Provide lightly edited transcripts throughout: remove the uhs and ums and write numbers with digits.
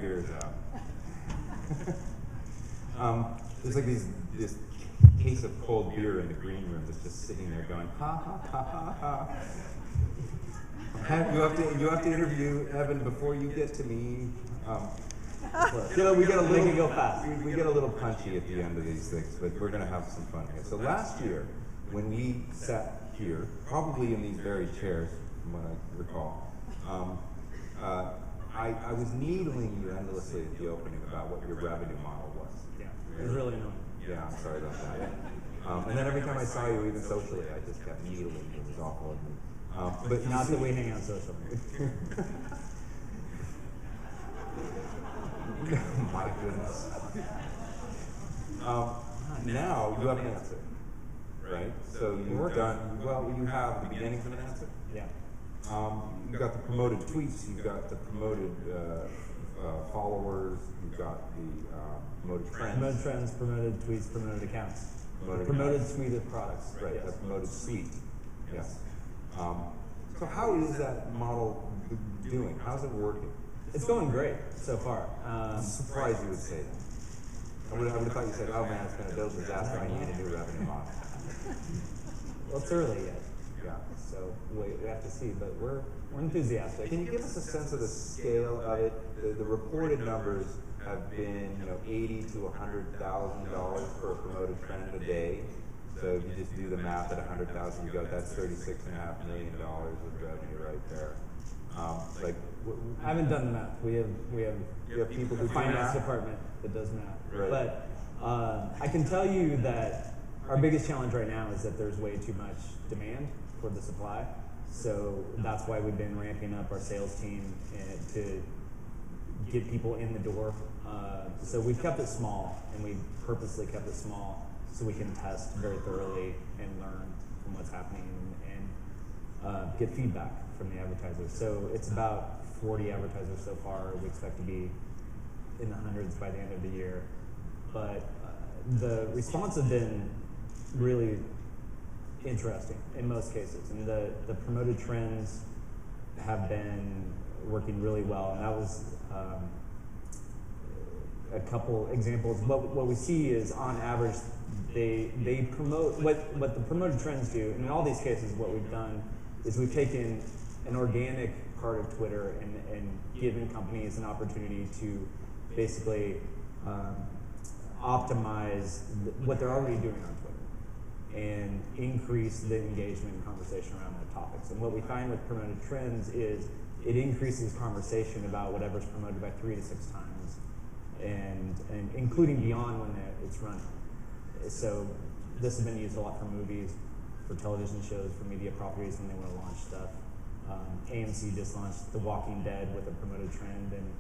beers out. There's like this case of cold beer in the green room that's just sitting there going, ha ha ha ha ha. You have to interview Evan before you get to me. We get a little go fast. We get a little punchy at the end of these things, but we're gonna have some fun here. So last year, when we sat here, probably in these very chairs, from what I recall, I was needling you endlessly at the opening about what your revenue model was. Yeah, it was really annoying. Yeah, I'm sorry about that. And then every time I saw you, even socially, I just kept needling you. It was awful of me. But not that we hang out social. My goodness. Now you have an answer, right? So you've done, well, you have the beginnings of an answer. Yeah. You've got the promoted tweets, you've got the promoted followers, you've got the promoted trends. Promoted trends, promoted tweets, promoted accounts. Promoted suite of products. Right, yes. a promoted suite. Yes. So how is that model doing? How's it working? It's going great so far. I'm surprised you would say that. I would have thought you said, oh man, it's been a build disaster, I need a new revenue model. Well, it's early yet. Yeah. So we have to see, but we're enthusiastic. Can you give us a sense of the scale of it? The reported numbers have been, $80,000 to $100,000 for a promoted trend a day. So if you just do the math at 100,000, you go, that's $36.5 million of revenue right there. I haven't done the math. We have people who a do finance math? department that does math. Right. But I can tell you that our biggest challenge right now is that there's way too much demand for the supply. So that's why we've been ramping up our sales team to get people in the door. So we've kept it small, and we purposely kept it small so we can test very thoroughly and learn from what's happening and get feedback from the advertisers. So it's about 40 advertisers so far. We expect to be in the hundreds by the end of the year. But the response has been really interesting in most cases. And the promoted trends have been working really well. And that was a couple examples. What we see is on average, they promote, what the promoted trends do, and in all these cases what we've done is we've taken an organic part of Twitter and given companies an opportunity to basically optimize what they're already doing on Twitter and increase the engagement and conversation around their topics. And what we find with promoted trends is it increases conversation about whatever's promoted by 3 to 6 times, and including beyond when it's running. So this has been used a lot for movies, for television shows, for media properties when they want to launch stuff. AMC just launched The Walking Dead with a promoted trend, and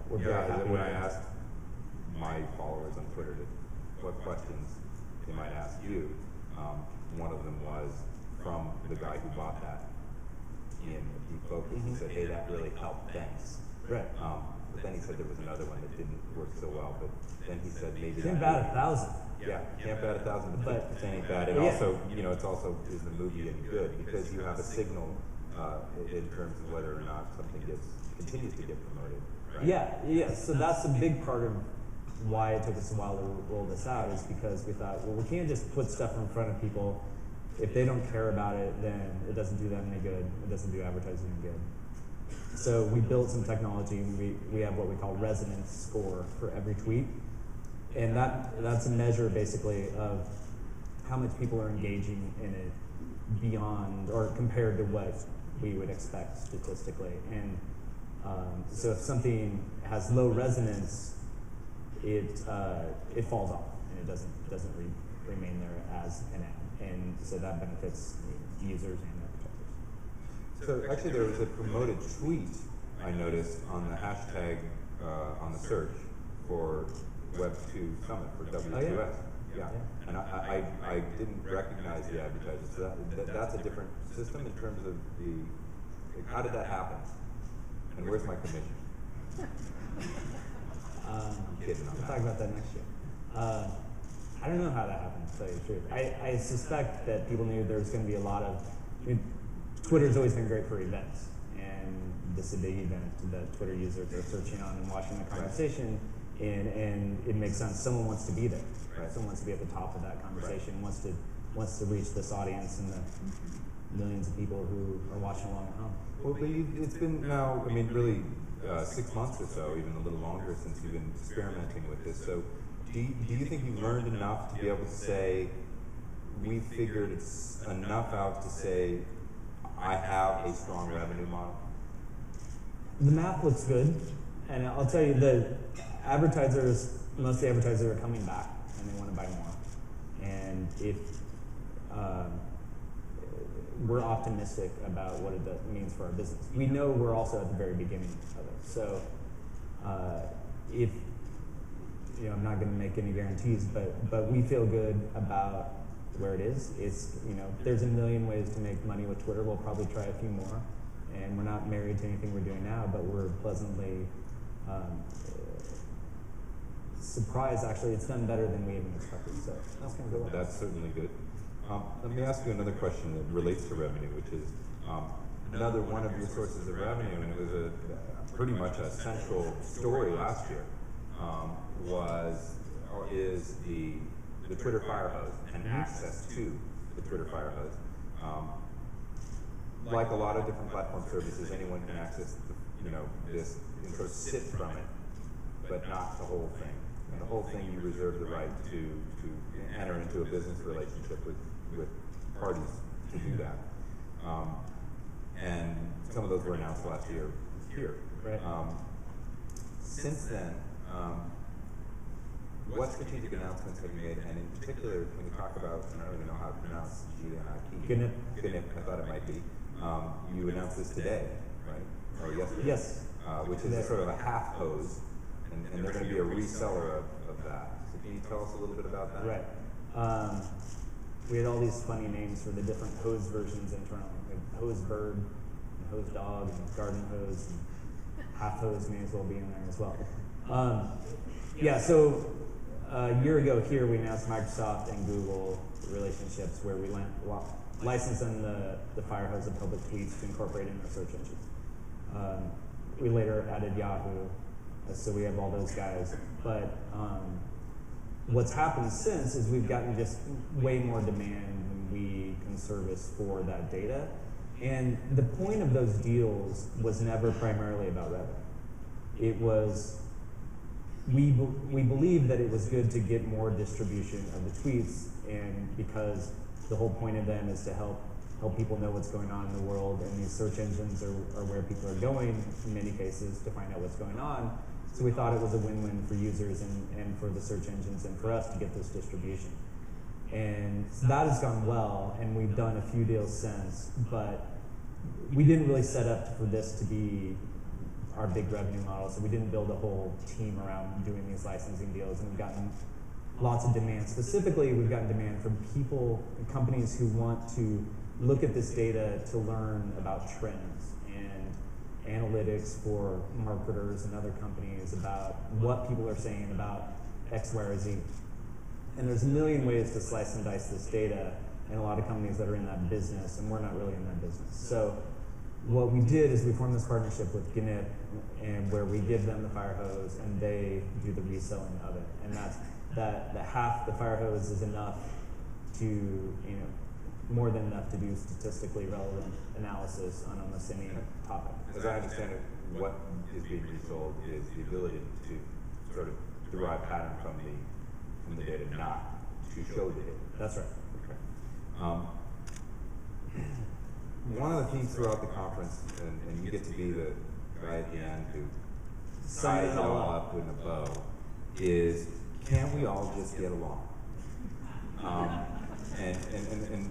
we're very happy. When I asked my followers on Twitter what questions they might ask you, one of them was from the guy who bought that in Deep Focus. He said, hey, that really helped, thanks. Right. But then he said there was another one that didn't work so well, but then he said maybe Can't bat 1,000. Yeah, can't bat 1,000, but 50% ain't bad. And also, it's also, is the movie any good? Because you have a signal in terms of whether or not something continues to get promoted. Right? Yeah. So that's a big part of why it took us a while to roll this out, is because we thought, well, we can't just put stuff in front of people. If they don't care about it, then it doesn't do them any good. It doesn't do advertising any good. So we built some technology, and we have what we call resonance score for every tweet. And that's a measure basically of how much people are engaging in it beyond or compared to what we would expect statistically. And so if something has low resonance, it falls off and it doesn't remain there as an ad. And so that benefits users and advertisers. So actually there was a promoted tweet I noticed on the hashtag on the search for Web2 Summit for W2S. Yeah. And I didn't recognize the advertisers. So that's a different system in terms of how did that happen? And where's my commission? I'm kidding on We'll that. talk about that next year. I don't know how that happened, to tell you the truth. I suspect that people knew there was going to be a lot of... Twitter's always been great for events, and this is a big event that Twitter users are searching on and watching the conversation, and it makes sense. Someone wants to be there, right? Someone wants to be at the top of that conversation, wants to reach this audience and the millions of people who are watching along at home. Well, but it's been now, I mean, really 6 months or so, even a little longer, since you've been experimenting with this. So do you think you've learned enough to be able to say, we figured it's enough out to say, I have a strong revenue model? The math looks good, and I'll tell you, most of the advertisers are coming back, and they want to buy more. And if we're optimistic about what it means for our business. We know we're also at the very beginning of it. So if, I'm not going to make any guarantees, but we feel good about where it is. It's, there's a million ways to make money with Twitter. We'll probably try a few more. And we're not married to anything we're doing now, but we're pleasantly surprised. Actually, it's done better than we even expected. So that's going to go well. That's certainly good. Let me ask you another question that relates to revenue, which is another one of your sources of revenue, and it was pretty much a central story last year, is the Twitter Firehose and access to the Twitter Firehose. Like a lot of different platform services, anyone can access this and sort of sit from it, but not the whole thing. And the whole thing, you reserve the right to enter into a business relationship with parties to do that. And some of those were announced last year here. Right. Since then, what strategic announcements have you made? And in particular, when you talk about, I don't even know how to pronounce GNIP. GNIP, I thought it might be. You announced this today, right? Or yesterday? Yes. Which is a sort of a half hose, and they're going to be a reseller of that. So can you tell us a little bit about that? Right. We had all these funny names for the different hose versions internally. We had hose bird, and hose dog, and garden hose, and half hose may as well be in there as well. So a year ago here we announced Microsoft and Google relationships where we licensed them the Firehose and public tweets to incorporate in their search engines. We later added Yahoo, so we have all those guys. But what's happened since is we've gotten just way more demand than we can service for that data. And the point of those deals was never primarily about revenue. It was, we believed that it was good to get more distribution of the tweets, and because the whole point of them is to help people know what's going on in the world, and these search engines are where people are going in many cases to find out what's going on. So we thought it was a win-win for users and for the search engines and for us to get this distribution. And so that has gone well, and we've done a few deals since, but we didn't really set up for this to be our big revenue model, so we didn't build a whole team around doing these licensing deals, and we've gotten lots of demand. Specifically, we've gotten demand from people and companies who want to look at this data to learn about trends and analytics for marketers and other companies about what people are saying about X, Y, or Z. And there's a million ways to slice and dice this data, and a lot of companies that are in that business, and we're not really in that business. So what we did is we formed this partnership with GNIP, and where we give them the Firehose and they do the reselling of it. And that's that half the Firehose is enough to, more than enough to do statistically relevant analysis on almost any topic. As I understand it, what is being resold is the ability to sort of derive pattern from the data, not to show the data. That's right. Okay. One of the themes throughout the conference, and you get to be the guy at the end who ties it all up with a bow, is can't we all just get along? And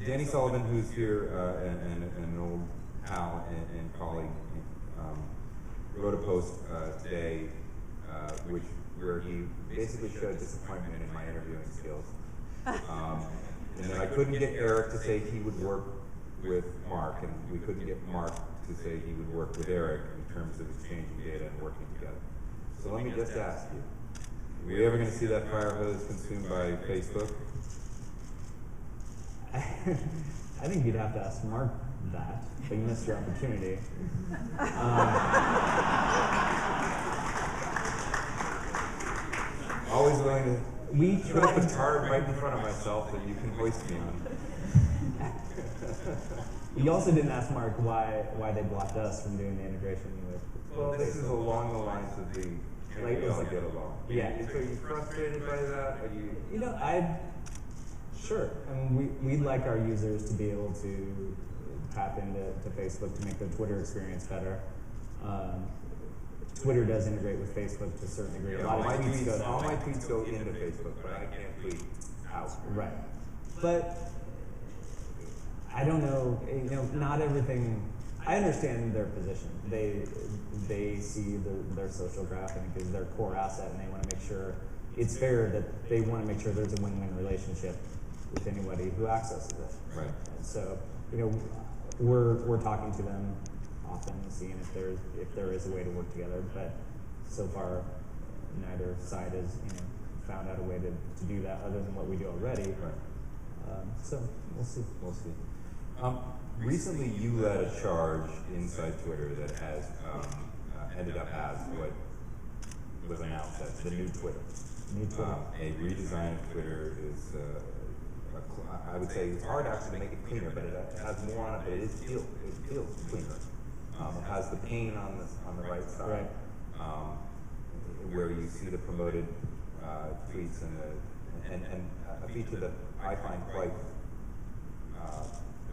Danny Sullivan, who's here, and an old pal and colleague, wrote a post today where he basically showed disappointment in my interviewing skills. And that I couldn't get Eric to say he would work with Mark, and we couldn't get Mark to say he would work with Eric in terms of exchanging data and working together. So let me just ask you, are we ever going to see that Firehose consumed by Facebook? I think you'd have to ask Mark that, but you missed your opportunity. Always willing to We put up a tried. card right in front of myself that you can hoist me on. You also didn't ask Mark why they blocked us from doing the integration with. Well, this is along the lines of the Like, we all get along. Yeah. So are you frustrated by that? Are you? You know, sure. I mean, we'd like our users to be able to tap into Facebook to make their Twitter experience better. Twitter does integrate with Facebook to a certain degree. Yeah, A lot of tweets go that all way. my tweets go into Facebook, but I can't tweet out. Right. But I don't know, not everything, I understand their position. They see their social graph, I think, is their core asset, and they want to make sure it's fair, that they want to make sure there's a win-win relationship with anybody who accesses it. Right. And so, we're talking to them often, seeing if there is a way to work together, but so far, neither side has, found out a way to do that other than what we do already. Right. So we'll see. We'll see. Recently, you led a charge inside Twitter that has ended up as what was announced as the new Twitter. New Twitter. A redesign of Twitter is, I would say, it's hard actually to make it cleaner, but it has more on it. But it feels cleaner. It has the pane on the right side, Right. Where you see the promoted tweets and a feature that I find quite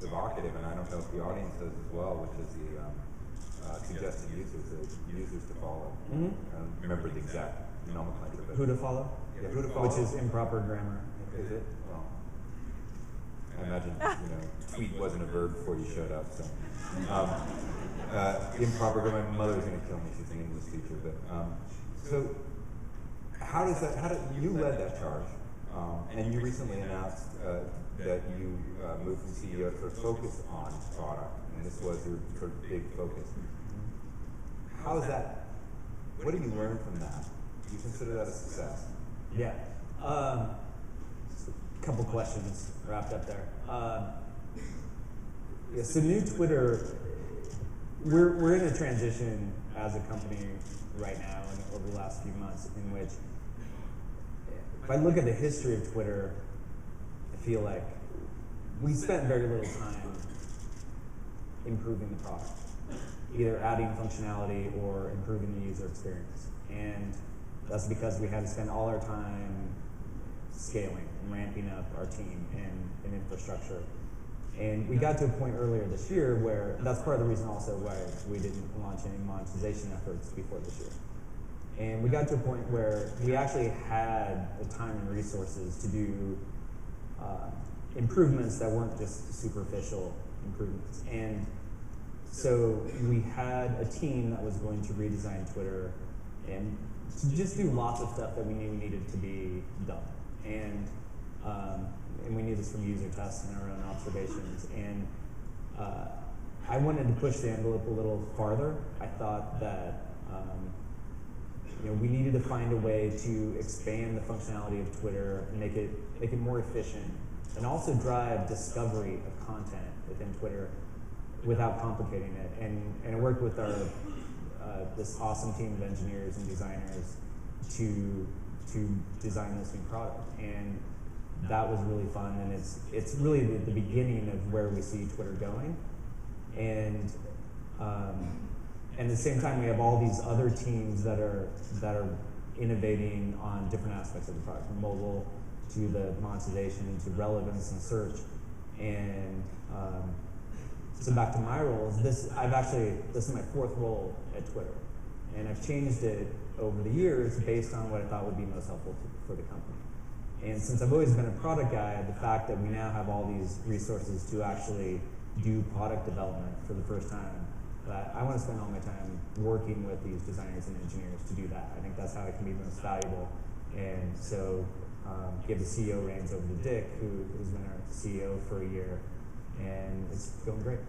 evocative, and I don't know if the audience does as well, which is the suggested users to follow. Mm-hmm. I don't remember the exact nomenclature, but Who to follow? yeah, who to follow, Which is improper grammar. is it? Well, I imagine tweet wasn't a verb before you showed up, so improper grammar. My mother's gonna kill me. She's an English teacher, but so how does that? How did you led that charge? And you recently announced that you moved from CEO to focus on product, and this was your sort of big focus. How is that? What have you learned from that? Do you consider that a success? Yeah. A couple questions wrapped up there. Yeah, so new Twitter, we're in a transition as a company right now and over the last few months in which, if I look at the history of Twitter, I feel like we spent very little time improving the product, either adding functionality or improving the user experience. And that's because we had to spend all our time scaling and ramping up our team and infrastructure. And we got to a point earlier this year where that's part of the reason also why we didn't launch any monetization efforts before this year. And we got to a point where we actually had the time and resources to do improvements that weren't just superficial improvements. And so we had a team that was going to redesign Twitter and to just do lots of stuff that we knew needed to be done. And we knew this from user tests and our own observations. And I wanted to push the envelope a little farther. I thought that we needed to find a way to expand the functionality of Twitter and make it more efficient, and also drive discovery of content within Twitter without complicating it. And I worked with our this awesome team of engineers and designers to design this new product. And that was really fun, and it's really the beginning of where we see Twitter going. And at the same time, we have all these other teams that are innovating on different aspects of the product, from mobile to the monetization to relevance and search. And so back to my roles, this is my 4th role at Twitter, and I've changed it over the years based on what I thought would be most helpful for the company. And since I've always been a product guy, the fact that we now have all these resources to actually do product development for the first time, I want to spend all my time working with these designers and engineers to do that. I think that's how it can be most valuable. And so give the CEO reins over to Dick, who's been our CEO for a year, and it's going great.